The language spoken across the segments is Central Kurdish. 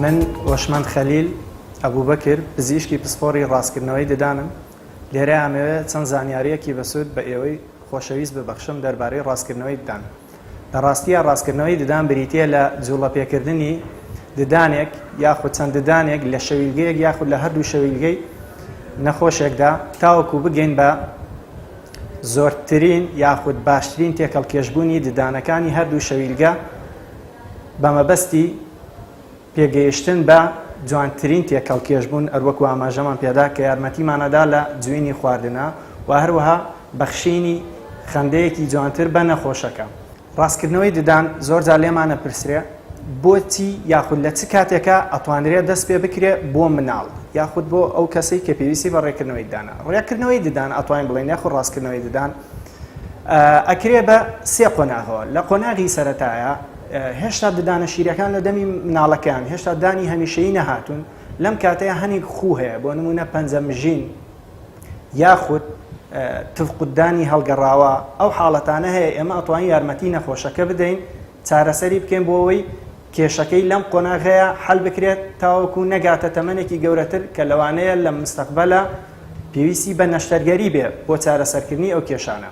من وشمند خەلیل ئەبوبەکر پزیشکی پسپۆڕی ڕاستکردنەوەی ددانم لێرە ئەمەوێت چەند زانیاریەکی بەسوود بە ئێوەی خۆشەویست ببەخشم دەربارەی ڕاستکردنەوەی ددان. لە ڕاستیە ڕاستکردنەوەی ددان بریتیە لە جوڵە پێکردنی ددانێک یاخود چەند ددانێک لە شەویلگەیەک یاخود لە هەردوو شەویلگەی نەخۆشێکدا تاوەکو بگەین بە زۆرترین یاخود باشترین تێکەڵکێشبوونی ددانەکانی هەردوو شەویلگە بە مەبەستی پێگەیشتن بە جوانترین تێکەڵکێشبوون ئەروەکو ئاماژەمان پێدا کە یارمەتیمانەدا لە جوێنی خواردنە و هەروەها بەخشینی خەندەیەکی جوانتر بە نەخۆشەکە. ڕاستکردنەوەی ددان زۆر جار لێمانە پرسرێ بۆچی یاخود لە چ کاتێکە ئەتوانرێت دەست پێ بکرێ بۆ مناڵ یاخود بۆ ئەو کەسەی کە پێویستی بە ڕێکردنەوەی ددانە. ڕێکردنەوەی ددان ئەتوانین بڵێن یاخود ڕاستکردنەوەی ددان ئەکرێ بە سێ قۆناغەوە. لە قۆناغی سەرەتایە هێشتا ددانە شیرەکان لە دەمی مناڵەکان هێشتا دانی هەمیشەیی نەهاتوون، لەم کاتەیە هەنێک خوو هەیە بۆ نمونە پەنجەمژین یاخود تفقودانی هەڵگەڕاوە ئەو حاڵەتانە هەیە ئێمە ئەتوانین یارمەتی نەخۆشەکە بدەین چارەسەری بکەین بۆ ئەوەی کێشەکەی لەم قۆناغەیە حەل بکرێت تاوەکو نەگاتە تەمەنێکی گەورەتر کە لەوانەیە لە مستەقبەلە پێویستی بە نەشتەرگەری بێ بۆ چارەسەرکردنی ئەو کێشانە.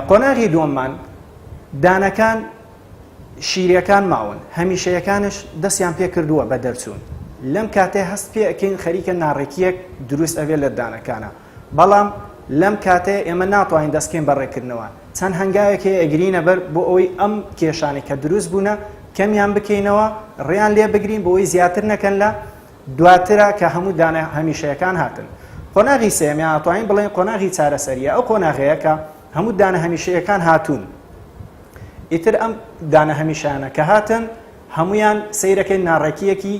قۆناغی دووەممان دانەکان شیرەکان ماون هەمیشەیەکانش دەستیان پێ کردووە بە دەرچوون، لەم کاتێ هەست پێ ئەکەین خەریکە ناڕێکیەک دروست ئەوێت لە دانەکانە، بەڵام لەم کاتێ ئێمە ناتوانین دەستکەین بەڕێکردنەوە چەند هەنگاوێک ئەگرینە بەر بۆ ئەوەی ئەم کێشانێک کە دروست بوونە کەمیان بکەینەوە ڕێیان لێ بگرین بۆ ئەوەی زیاتر نەکەن لە دواترە کە هەموو دانە هەمیشەیەکان هاتن. قۆناغی سێمیان ئەتوانین بڵێن قۆناغی چارەسەریە، ئەو قۆناغەیە کە هەموو دانە هەمیشەیەکان هاتوون، ئیتر ئەم دانە هەمیشانە کە هاتن هەمویان سەیرەکەی ناڕێکیەکی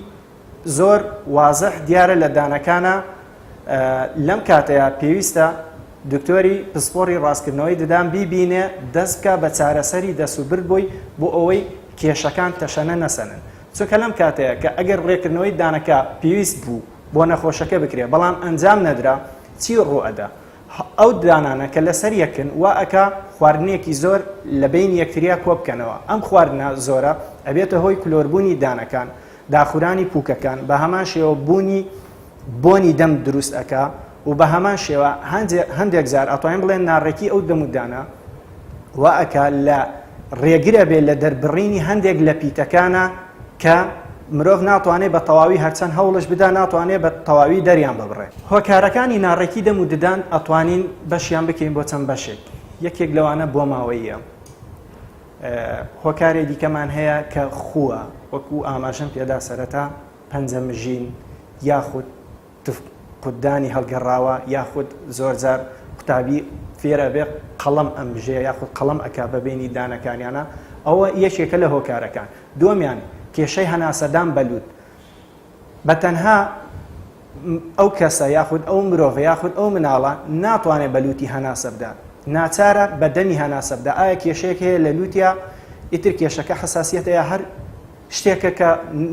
زۆر وازح دیارە لە دانەکانە. لەم کاتەیە پێویستە دکتۆری پسپۆڕی ڕاستکردنەوەی ددان بیبینێ دەست بکە بە چارەسەری دەسوبرد بۆی بۆ ئەوەی کێشەکان تەشەنە نەسەنن، چونکە لەم کاتەیە کە ئەگەر ڕێکردنەوەی دانەکە پێویست بوو بۆ نەخۆشەکە بکرێت بەڵام ئەنجام نەدرا چی ڕوئەدا؟ ئەو دانانە کە لەسەر یەکن وا ئەکا خواردنێکی زۆر لە بین یەکتریا کۆ بکەنەوە، ئەم خواردنە زۆرە ئەبێتە هۆی کلۆربوونی دانەکان، داخورانی پووکەکان، بە هەمان شێوە بۆنی دەم دروست ئەکا و بە هەمان شێوە هەندێک جار ئەتوانین بڵێن ناڕێکی ئەو دەمودانە وا ئەکا لە ڕێگرە بێت لە دەربڕینی هەندێک لە پیتەکانە کە مرۆڤ ناتوانێت بە تەواوی هەرچەند هەوڵش بدا ناتوانێت بە تەواوی دەریان ببڕێ. هۆکارەکانی ناڕێکی دەم و ددان ئەتوانین بەشیان بکەین بۆ چەند بەشێک. یەکێک لەوانە بۆ ماوەیە. هۆکارێک دیکەمان هەیە کە خووە، وەکو ئاماژەم پێدا سەرەتا پەنجەمژین یاخود قودانی هەڵگەڕاوە یاخود زۆر جار قوتابی فێرە بێ قەڵەم ئەمژێ یاخود قەڵەم ئەکا بە بینی دانەکانیانە، ئەوە یەکێکە لە هۆکارەکان. دووەمیان کێشەی هەناسەدان بەلووت، بە تەنها ئەو کەسە یاخود ئەو مرۆڤ یاخود ئەو مناڵە ناتوانێت بەلووتی هەناسە بدات، ناچارە بە دەمی هەناسە بدات. ئایا کێشەیەک هەیە لە لووتیا ئیتر کێشەکە حساسیەتەیە هەر شتێکە کە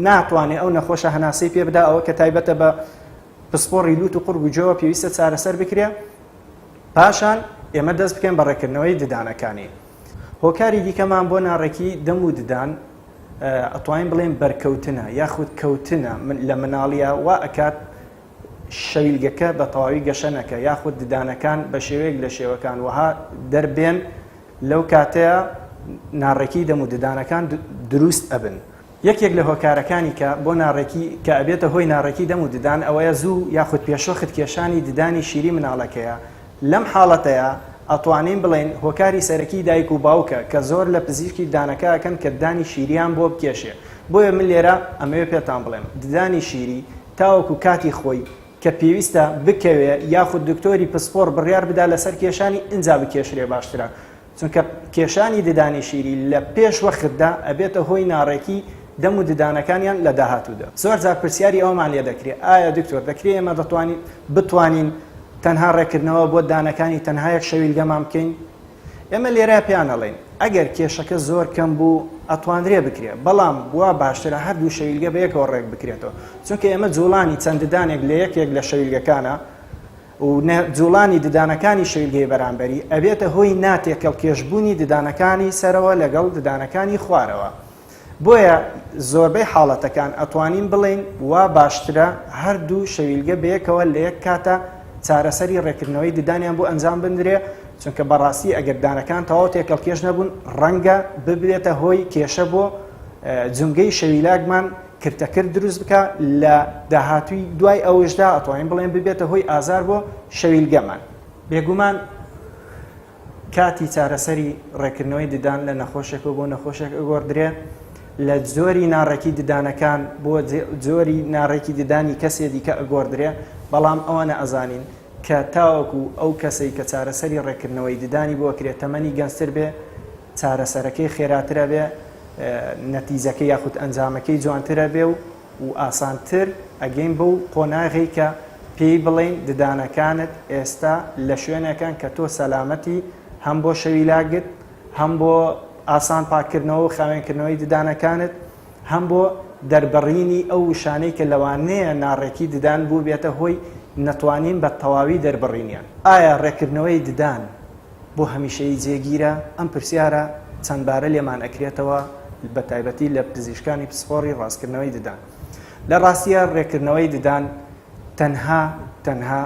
ناتوانێت ئەو نەخۆشە هەناسەی پێ بدا، ئەوە کە تایبەتە بە پسپۆڕی لووت و قورب و جۆوە پێویستە چارەسەر بکرێ. پاشان ئێمە دەست بکەین بە ڕێکردنەوەی ددانەکانی. هۆکاری دیکەمان بۆ ناڕێکی دەم و ددان ئەتوانین بڵێن بەرکەوتنە یاخود کەوتنە لە مناڵیە وا ئەکات شەویلگەکە بە تەواوی گەشەنەکە یاخود ددانەکان بە شێوەیەک لە شێوەکان وەها دەربێن لەو کاتەیە ناڕێکی دەم و ددانەکان دروست ئەبن. یەکێک لە هۆکارەکانی کە بۆ ناڕێکی کە ئەبێتە هۆی ناڕێکی دەم و ددان ئەوەیە زوو یاخود پێشوەخت کێشانی ددانی شیری مناڵەکەیە. لەم حاڵەتەیە ئەتوانین بڵێن هۆکاری سەرەکی دایک و باوکە کە زۆر لە پزیشکی دانەکەکەن کە ددانی شیریان بۆ بکێشێ. بۆیە من لێرە ئەمەوێ پێتان بڵێم ددانی شیری تاوەکو کاتی خۆی کە پێویستە بکەوێ یاخود دکتۆری پسپۆڕ بڕیار بدا لەسەر کێشانی ئینجا بکێشرێ باشترە، چونکە کێشانی ددانی شیری لە پێش وەختدا ئەبێتە هۆی ناڕێکی دەم و ددانەکانیان لە داهاتوودا. زۆر جار پرسیاری ئەومان لێ دەکرێت ئایا دکتۆر دەکرێت ئێمە بتوانین تەنها ڕێکردنەوە بۆ دانەکانی تەنها یەک شەویلگەمان بکەین؟ ئێمە لێرە پێیان ئەڵێن ئەگەر کێشەکە زۆر کەم بوو ئەتوانرێ بکرێت، بەڵام وا باشترە هەردوو شەویلگە بە یەکەوە ڕێک بکرێتەوە، چونکە ئێمە جوڵانی چەند ددانێک لە یەکێک لە شەویلگەکانە و جوڵانی ددانەکانی شەویلگەی بەرامبەری ئەبێتە هۆی ناتێکەڵ کێشبوونی ددانەکانی سەرەوە لەگەڵ ددانەکانی خوارەوە. بۆیە زۆربەی حاڵەتەکان ئەتوانین بڵێن وا باشترە هەردوو شەویلگە بەیەکەوە لە یەک کاتە چارەسەری ڕێکردنەوەی ددانیان بۆ ئەنجام بندرێ، چونکە بەڕاستی ئەگەر دانەکان تەواو تێکەڵکێش نەبوون ڕەنگە ببێتە هۆی کێشە بۆ جونگەی شەویلاکمان کرتەکرد دروست بکە لە داهاتووی دوای ئەوەشدا ئەتوانین بڵێن ببێتە هۆی ئازار بۆ شەویلگەمان. بێگومان کاتی چارەسەری ڕێکردنەوەی ددان لە نەخۆشێک بۆ نەخۆشێک ئەگۆڕدرێ لە زۆری ناڕێکی ددانەکان بۆ زۆری ناڕێکی ددانی کەسێ دیکە ئەگۆڕدرێ، بەڵام ئەوانە ئەزانین کە تاوەکو ئەو کەسەی کە چارەسەری ڕێکردنەوەی ددانی بۆ کرێت تەمەنی گەنجتر بێ، چارەسەرەکەی خێراترە بێ، نەتیجەکەی یاخود ئەنجامەکەی جوانترە بێ و ئاسانتر ئەگەین بەو قۆناغی کە پێی بڵێن ددانەکانت ئێستا لە شوێنەکان کە تۆ سەلامەتی هەم بۆ شەویلاگت، هەم بۆ ئاسان پاکردنەوە و خاوێنکردنەوەی ددانەکانت، هەم بۆ دەربڕینی ئەو وشانەی کە لەوانەیە ناڕێکی ددان بوو بێتە هۆی نەتوانین بە تەواوی دەربڕینیان. ئایا ڕێکردنەوەی ددان بۆ هەمیشەی جێگیرە؟ ئەم پرسیارە چەندبارە لێمان ئەکرێتەوە بە تایبەتی لە پزیشکانی پسپۆڕی ڕاستکردنەوەی ددان. لە ڕاستیە ڕێکردنەوەی ددان تەنها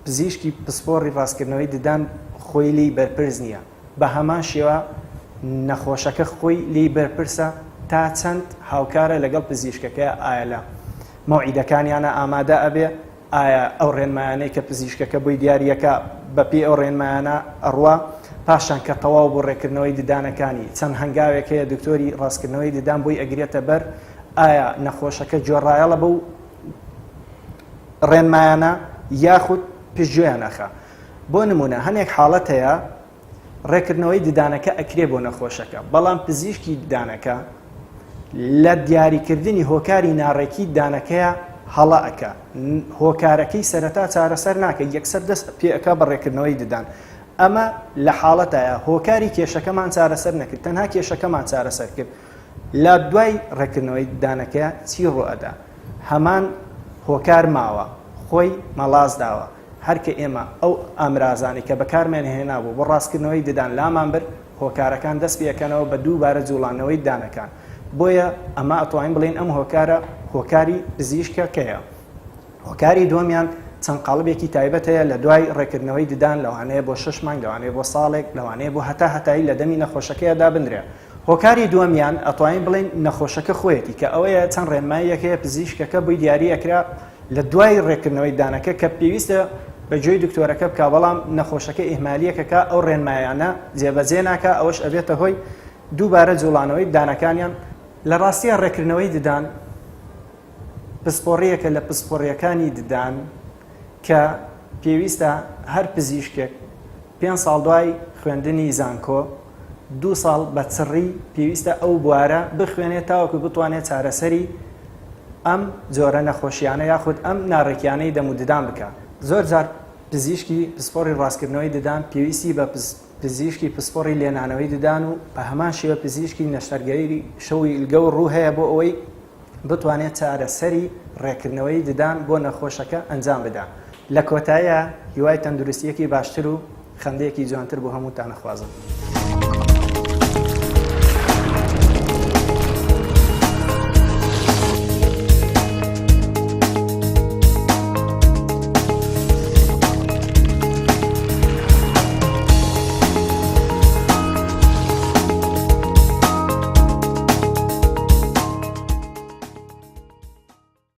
پزیشکی پسپۆڕی ڕاستکردنەوەی ددان خۆی لی بەرپرس نییە، بە هەمان شێوە نەخۆشەکە خۆی لی بەرپرسە تا چەند هاوکارە لەگەڵ پزیشکەکە، ئایا لە مەوعیدەکانیانە ئامادە ئەبێ، ئایا ئەو ڕێنمایانەی کە پزیشکەکە بۆی دیاریەکە بەپێ ئەو ڕێنمایانە ئەڕوا، پاشان کە تەواو بۆ ڕێکردنەوەی ددانەکانی چەند هەنگاوێک هەیە دکتۆری ڕاستکردنەوەی ددان بۆی ئەگرێتە بەر، ئایا نەخۆشەکە جۆڕایەڵە بەو ڕێنمایانە یاخود پشتگوێیان نەخە. بۆ نمونە هەنێک حاڵەت هەیە ڕێکردنەوەی ددانەکە ئەکرێ بۆ نەخۆشەکە، بەڵام پزیشکی ددانەکە لە دیاریکردنی هۆکاری ناڕێکی ددانەکەیە هەڵە ئەکە، هۆکارەکەی سەرەتا چارەسەر ناکە، یەکسەر دەست پێ ئەکا بە ڕێکردنەوەی ددان. ئەمە لە حاڵەتایە هۆکاری کێشەکەمان چارەسەر نەکرد، تەنها کێشەکەمان چارەسەر کرد، لە دوای ڕێکردنەوەی ددانەکە چی ڕوئەدا؟ هەمان هۆکار ماوە، خۆی مەڵاز داوە، هەرکە ئێمە ئەو ئامرازانی کە بەکارمان هێنابوو بۆ ڕاستکردنەوەی ددان لامان برد، هۆکارەکان دەست پێەکەنەوە بە دووبارە جوڵانەوەی ددانەکان. بۆیە ئەمە ئەتوانین بڵێن ئەم هۆکارە هۆکاری پزیشکەکەیە. هۆکاری دووەمیان چەند قاڵبێکی تایبەت هەیە لە دوای ڕێکردنەوەی ددان، لەوانەیە بۆ 6 مانگ، لەوانەیە بۆ ساڵێک، لەوانەیە بۆ هەتایی لە دەمی نەخۆشەکەیدا بندرێ. هۆکاری دووەمیان ئەتوانین بڵێن نەخۆشەکە خۆیەتی کە ئەوەیە چەند ڕێنماییەک هەیە پزیشکەکە بۆی دیاری ئەکرا لە دوای ڕێکردنەوەی ددانەکە کە پێویستە بەگوێی دکتۆرەکە بکە، بەڵام نەخۆشەکە ئیهمالیەکەکە ئەو ڕێنمایانە جێبەجێ ناکە، ئەوەش ئەبێتە هۆی دووبارە جوڵانەوەی ددانەکانیان. لە ڕاستیە ڕێکردنەوەی ددان پسپۆڕیەکە لە پسپۆڕیەکانی ددان کە پێویستە هەر پزیشکێک 5 ساڵ دوای خوێندنی زانکۆ 2 ساڵ بە چڕی پێویستە ئەو بوارە بخوێنێت تاوەکو بتوانێت چارەسەری ئەم جۆرە نەخۆشیانە یاخود ئەم ناڕێکیانەی دەم و ددان بکە. زۆر جار پزیشکی پسپۆڕی ڕاستکردنەوەی ددان پێویستی بە پزیشکی پسپۆڕی لێنانەوەی ددان و بە هەمان شێوە پزیشکی نەشتەرگەری شەوی ئیلگە و ڕوو هەیە بۆ ئەوەی بتوانێت چارەسەری ڕێکردنەوەی ددان بۆ نەخۆشەکە ئەنجام بدە. لە کۆتاییە هیوای تەندروستیەکی باشتر و خەندەیەکی جوانتر بۆ هەمووتان نەخوازم.